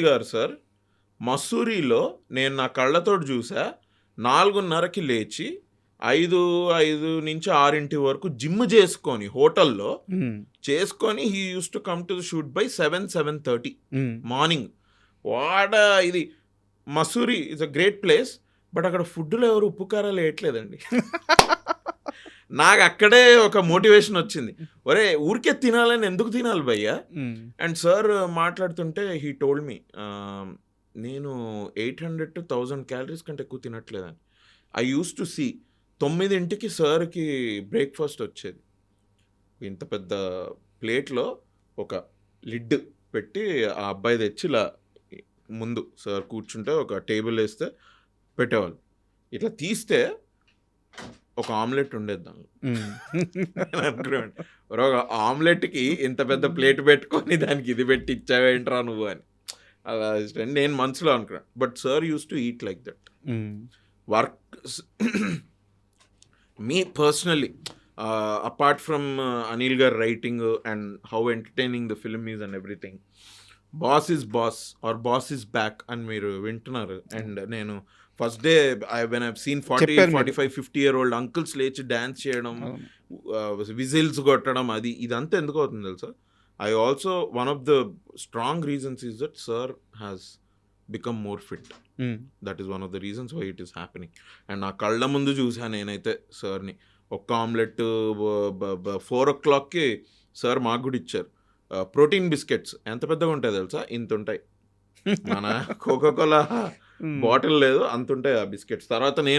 గారు సార్ మసూరిలో నేను నా కళ్ళతోటి చూసా 4:30కి లేచి 5 నుంచి 6 వరకు జిమ్ చేసుకొని హోటల్లో చేసుకొని he uses to come to the shoot by 7:30 morning. వాడ ఇది Mussoorie is a great place, but అక్కడ ఫుడ్లో ఎవరు ఉప్పు కారాలు వేయట్లేదండి. నాకు అక్కడే ఒక మోటివేషన్ వచ్చింది, ఒరే ఊరికే తినాలని ఎందుకు తినాలి భయ్యా. అండ్ సార్ మాట్లాడుతుంటే హీ టోల్డ్ మీ, నేను 800 to 1000 క్యాలరీస్ కంటే ఎక్కువ తినట్లేదని. ఐ యూస్ టు సీ 9ంటికి సార్కి బ్రేక్ఫాస్ట్ వచ్చేది, ఇంత పెద్ద ప్లేట్లో ఒక లిడ్ పెట్టి ఆ అబ్బాయి తెచ్చి ఇలా ముందు సార్ కూర్చుంటే ఒక టేబుల్ వేస్తే పెట్టేవాళ్ళు, ఇట్లా తీస్తే ఒక ఆమ్లెట్ ఉండేది దానిలో. అనుకునేవాడిని, ఒక ఆమ్లెట్కి ఇంత పెద్ద ప్లేట్ పెట్టుకొని దానికి ఇది పెట్టి ఇచ్చావేంట్రా నువ్వు అని. అలా నేను మనసులో అనుకున్నాను. But sir use to eat like that. Work me personally apart from Anil garu writing and how entertaining the film is and everything, boss is boss or boss is back అని మీరు వింటున్నారు. అండ్ నేను first day when I've seen 40, 45, 50-year-old uncles లేచి dance చేయడం, whistles కొట్టడం, ఇదంతా ఎందుకు అవుతుంది తెలుసా? I also, one of the strong reasons is that sir has become more fit. That is one of the reasons why it is happening. And నా కళ్ళ ముందు చూసాను నేనైతే సార్ని. ఒక్క ఆమ్లెట్ 4 o'clockకి సార్ మాకు కూడా ఇచ్చారు ప్రోటీన్ బిస్కెట్స్. ఎంత పెద్దగా ఉంటాయి తెలుసా? ఇంత ఉంటాయి, మన కోకోకోలా బాటిల్ లేదు అంత ఉంటాయి ఆ బిస్కెట్స్. తర్వాత నేను